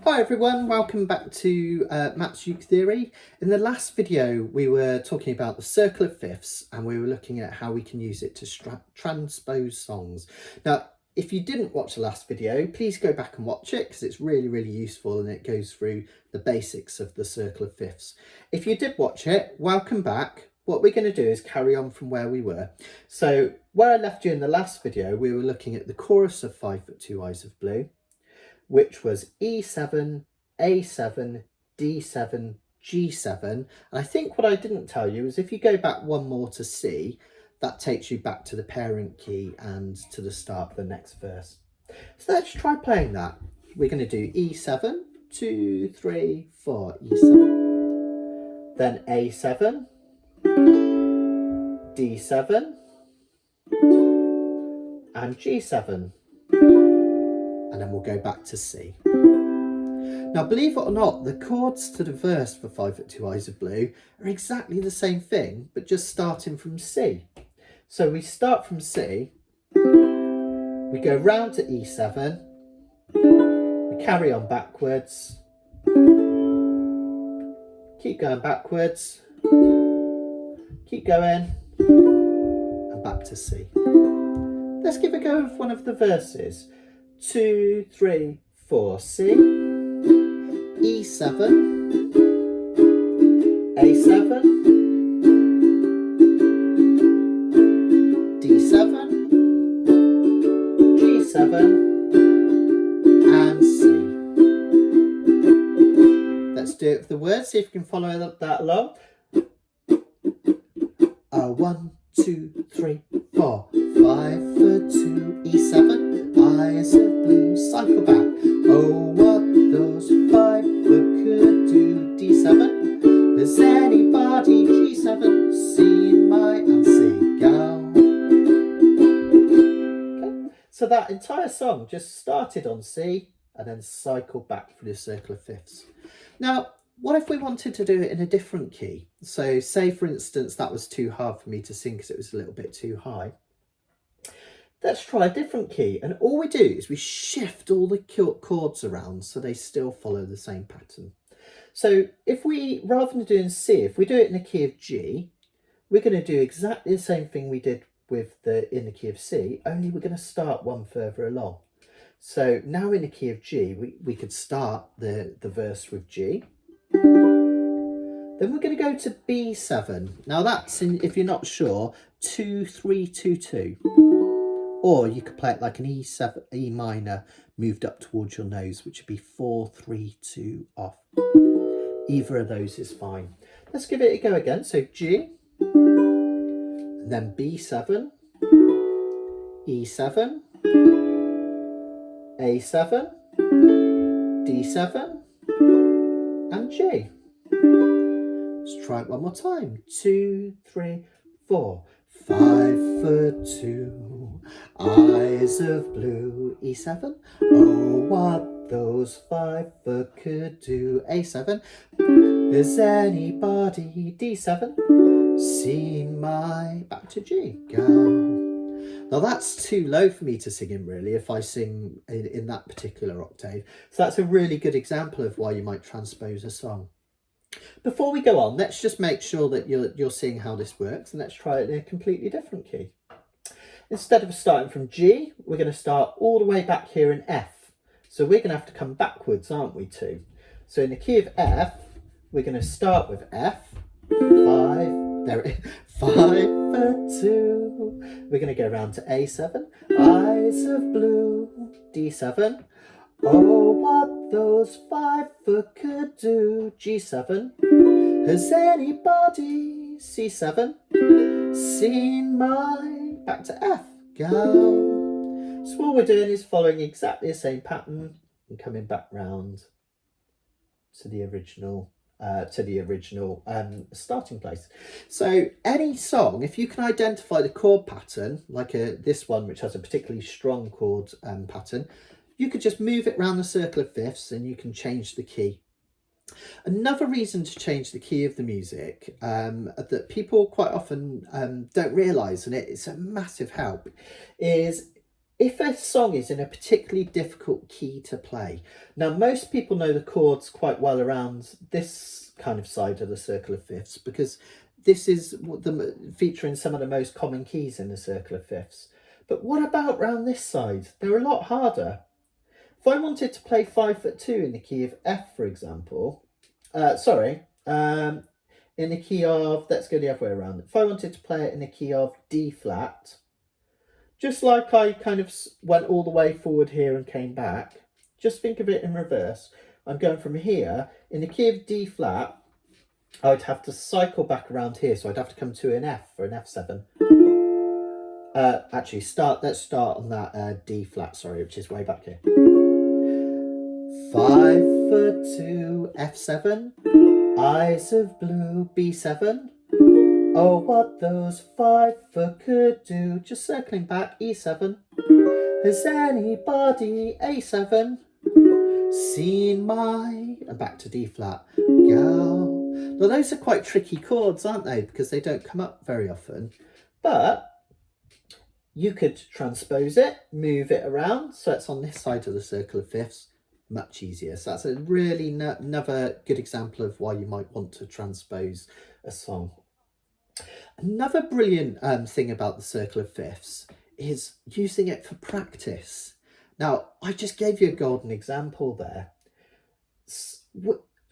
Hi everyone, welcome back to Matt's Uke Theory. In the last video we were talking about the circle of fifths and we were looking at how we can use it to transpose songs. Now if you didn't watch the last video, please go back and watch it because it's really useful and it goes through the basics of the circle of fifths. If you did watch it, welcome back. What we're going to do is carry on from where we were. So where I left you in the last video, we were looking at the chorus of 5 foot 2 Eyes of Blue, which was E7, A7, D7, G7. And I think what I didn't tell you is if you go back one more to C, that takes you back to the parent key and to the start of the next verse. So let's try playing that. We're going to do E7, 2, 3, 4, E7, then A7, D7, and G7. And then we'll go back to C. Now, believe it or not, the chords to the verse for 5 foot 2 Eyes of Blue are exactly the same thing, but just starting from C. So we start from C, we go round to E7, we carry on backwards, keep going backwards, keep going, and back to C. Let's give a go with one of the verses. 2, 3, 4, C, E7, A7, D7, G7, and C. Let's do it with the words, see if you can follow that along. 1, 2, 3, 4, 5 foot 2, E7. Eyes of blue, cycle back. Oh, what those 5 foot could do. D7. Has anybody G7 seen my unseen girl? Okay, so that entire song just started on C and then cycled back through the circle of fifths. Now, what if we wanted to do it in a different key? So say, for instance, that was too hard for me to sing because it was a little bit too high. Let's try a different key, and all we do is we shift all the chords around so they still follow the same pattern. So if we, rather than doing C, if we do it in the key of G, we're going to do exactly the same thing we did with in the key of C, only we're going to start one further along. So now in the key of G, we could start the verse with G. Then we're going to go to B7. Now that's, if you're not sure, 2, 3, 2, 2. Or you could play it like an E7, E minor moved up towards your nose, which would be 4, 3, 2 off. Either of those is fine. Let's give it a go again. So G, and then B7, E7, A7, D7, and G. Let's try it one more time. 2, 3, 4. 5 foot 2, eyes of blue, E7. Oh, what those 5 foot could do. A7. Has anybody D7 seen my back to G? Go. Now that's too low for me to sing in, really, if I sing in that particular octave. So that's a really good example of why you might transpose a song. Before we go on, let's just make sure that you're seeing how this works, and let's try it in a completely different key. Instead of starting from G, we're going to start all the way back here in F. So we're going to have to come backwards, aren't we, too? So in the key of F, we're going to start with F, 5, there it is, 5 foot 2. We're going to go around to A7, eyes of blue, D7. Oh, what those 5 foot could do. G7. Has anybody C7 seen my back to F? Go. So what we're doing is following exactly the same pattern and coming back round to the original starting place. So any song, if you can identify the chord pattern, like this one, which has a particularly strong chord pattern, you could just move it around the circle of fifths and you can change the key. Another reason to change the key of the music that people quite often don't realise, and it's a massive help, is if a song is in a particularly difficult key to play, now most people know the chords quite well around this kind of side of the circle of fifths, because this is featuring some of the most common keys in the circle of fifths. But what about round this side? They're a lot harder. If I wanted to play 5/2 in the key of F, for example, in the key of, let's go the other way around. If I wanted to play it in the key of D flat, just like I kind of went all the way forward here and came back, just think of it in reverse. I'm going from here, in the key of D flat, I'd have to cycle back around here, so I'd have to come to an F for an F7. Actually, let's start on that D flat, sorry, which is way back here. 5/2, F7, eyes of blue, B7. Oh, what those 5 could do. Just circling back, E7. Has anybody, A7, seen my... And back to D flat, gal. Now, those are quite tricky chords, aren't they? Because they don't come up very often. But you could transpose it, move it around. So it's on this side of the circle of fifths. Much easier. So that's a really another good example of why you might want to transpose a song. Another brilliant thing about the circle of fifths is using it for practice. Now, I just gave you a golden example there.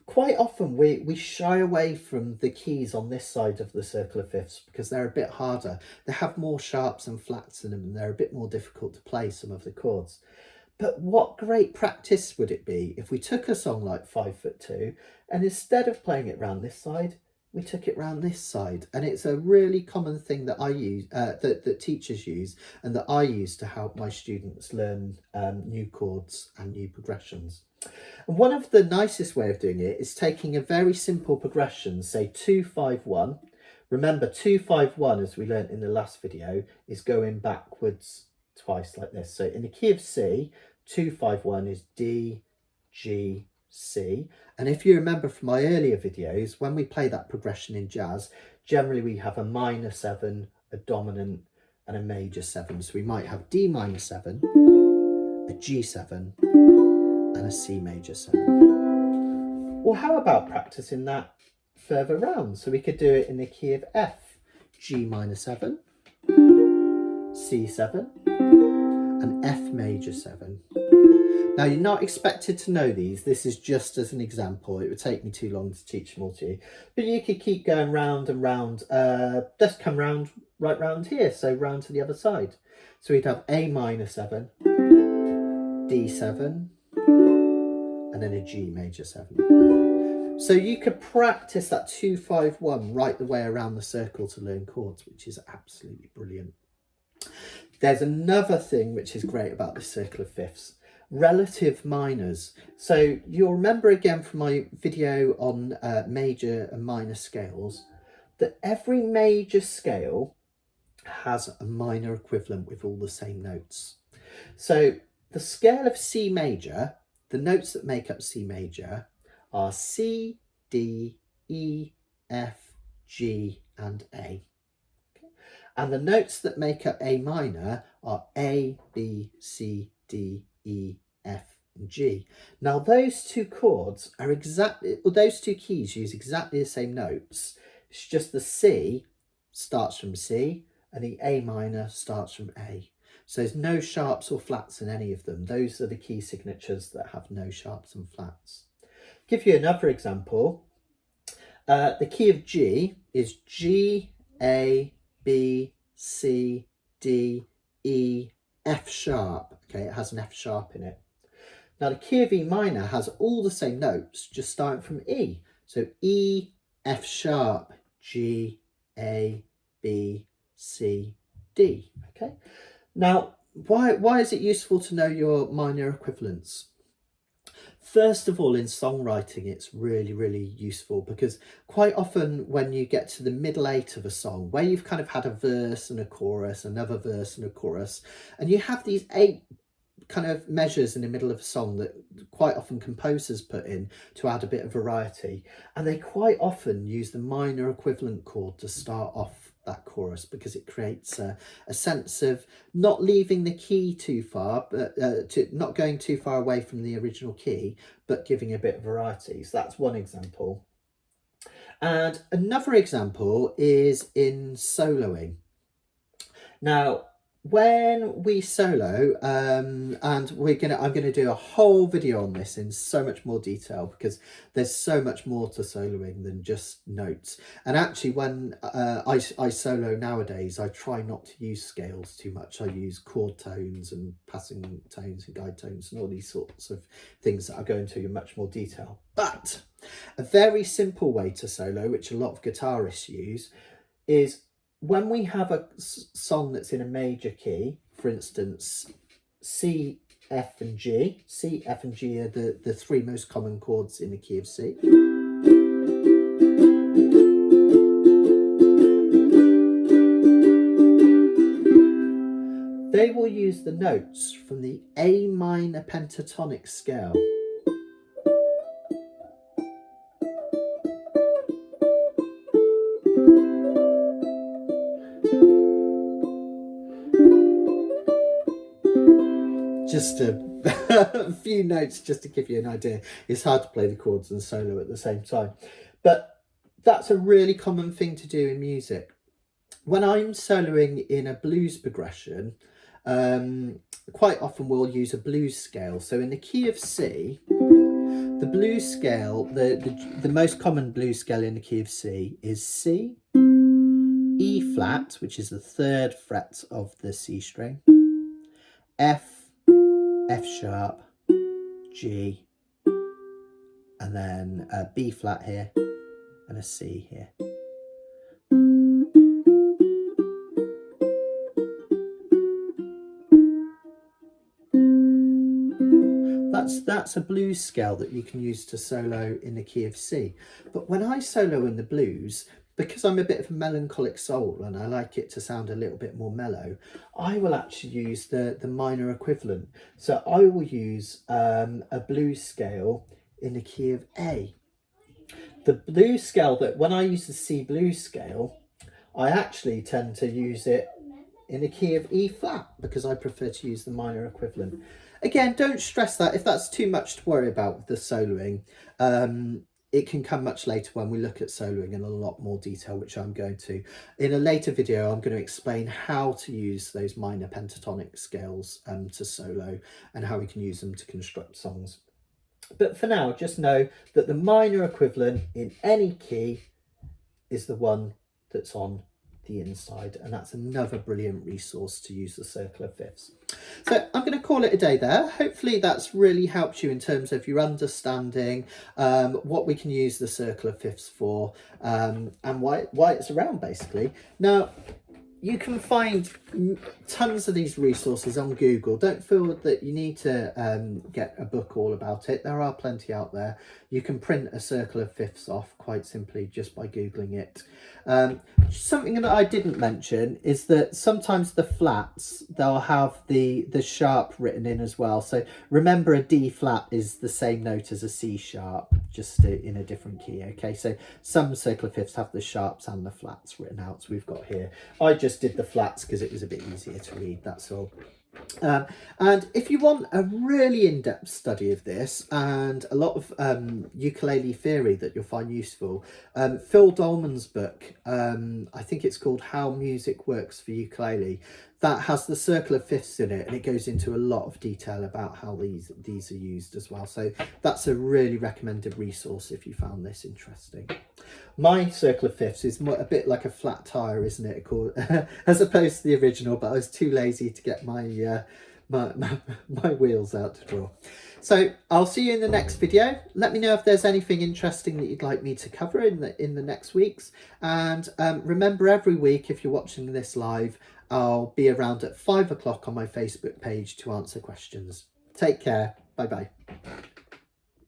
Quite often we shy away from the keys on this side of the circle of fifths because they're a bit harder. They have more sharps and flats in them, and they're a bit more difficult to play, some of the chords. But what great practice would it be if we took a song like 5/2 and instead of playing it round this side, we took it round this side? And it's a really common thing that I use, that teachers use, and that I use to help my students learn new chords and new progressions. And one of the nicest way of doing it is taking a very simple progression, say 2-5-1. Remember, 2-5-1, as we learnt in the last video, is going backwards twice like this. So in the key of C, 2-5-1 is D, G, C. And if you remember from my earlier videos, when we play that progression in jazz, generally we have a minor 7, a dominant, and a major 7. So we might have D minor 7, a G7, and a C major 7. Well, how about practicing that further round? So we could do it in the key of F, G minor 7, C7, and F major 7. Now, you're not expected to know these. This is just as an example. It would take me too long to teach them all to you. But you could keep going round and round. Let's come round, right round here. So round to the other side. So we'd have A minor 7, D7, and then a G major 7. So you could practice that 2-5-1 right the way around the circle to learn chords, which is absolutely brilliant. There's another thing which is great about this circle of fifths. Relative minors. So you'll remember again from my video on major and minor scales that every major scale has a minor equivalent with all the same notes. So the scale of C major, the notes that make up C major are C, D, E, F, G, and A. And the notes that make up A minor are A, B, C, D, E, F, and G. Now those two chords are those two keys use exactly the same notes. It's just the C starts from C and the A minor starts from A. So there's no sharps or flats in any of them. Those are the key signatures that have no sharps and flats. Give you another example. The key of G is G, A, B, C, D, E, F sharp. Okay, it has an F sharp in it. Now the key of E minor has all the same notes, just starting from E. So E, F sharp, G, A, B, C, D. Okay. Now, why is it useful to know your minor equivalents? First of all, in songwriting, it's really, really useful because quite often when you get to the middle 8 of a song, where you've kind of had a verse and a chorus, another verse and a chorus, and you have these 8 kind of measures in the middle of a song that quite often composers put in to add a bit of variety, and they quite often use the minor equivalent chord to start off that chorus, because it creates a sense of not leaving the key too far, but not going too far away from the original key, but giving a bit of variety. So that's one example. And another example is in soloing. Now, when we solo, and I'm gonna do a whole video on this in so much more detail, because there's so much more to soloing than just notes. And actually, when I solo nowadays, I try not to use scales too much. I use chord tones and passing tones and guide tones and all these sorts of things that I go into in much more detail. But a very simple way to solo, which a lot of guitarists use, is when we have a song that's in a major key, for instance, C, F and G. C, F and G are the three most common chords in the key of C. They will use the notes from the A minor pentatonic scale. Just a few notes just to give you an idea. It's hard to play the chords and solo at the same time, but that's a really common thing to do in music. When I'm soloing in a blues progression, quite often we'll use a blues scale. So in the key of C, the blues scale, the most common blues scale in the key of C is C, E flat, which is the 3rd fret of the C string, F, F sharp, G, and then a B flat here and a C here. That's a blues scale that you can use to solo in the key of C. But when I solo in the blues, because I'm a bit of a melancholic soul and I like it to sound a little bit more mellow, I will actually use the minor equivalent. So I will use a blues scale in the key of A. The blues scale, that when I use the C blues scale, I actually tend to use it in the key of E flat, because I prefer to use the minor equivalent. Again, don't stress that. If that's too much to worry about with the soloing, it can come much later when we look at soloing in a lot more detail, which I'm going to. In a later video, I'm going to explain how to use those minor pentatonic scales to solo and how we can use them to construct songs. But for now, just know that the minor equivalent in any key is the one that's on the inside, and that's another brilliant resource to use the circle of fifths. So I'm going to call it a day there. Hopefully that's really helped you in terms of your understanding what we can use the circle of fifths for, and why it's around, basically. Now, you can find tons of these resources on Google. Don't feel that you need to get a book all about it. There are plenty out there. You can print a circle of fifths off quite simply just by Googling it. Something that I didn't mention is that sometimes the flats, they'll have the sharp written in as well. So remember, a D flat is the same note as a C sharp, just in a different key. Okay, so some circle of fifths have the sharps and the flats written out. So we've got here, I just did the flats because it was a bit easier to read, that's all. And if you want a really in-depth study of this and a lot of ukulele theory that you'll find useful, Phil Dolman's book, I think it's called How Music Works for Ukulele, that has the circle of fifths in it, and it goes into a lot of detail about how these are used as well. So that's a really recommended resource if you found this interesting. My circle of fifths is a bit like a flat tire, isn't it, as opposed to the original, but I was too lazy to get my my wheels out to draw. So I'll see you in the next video. Let me know if there's anything interesting that you'd like me to cover in the next weeks. And remember, every week, if you're watching this live, I'll be around at 5 o'clock on my Facebook page to answer questions. Take care. Bye bye.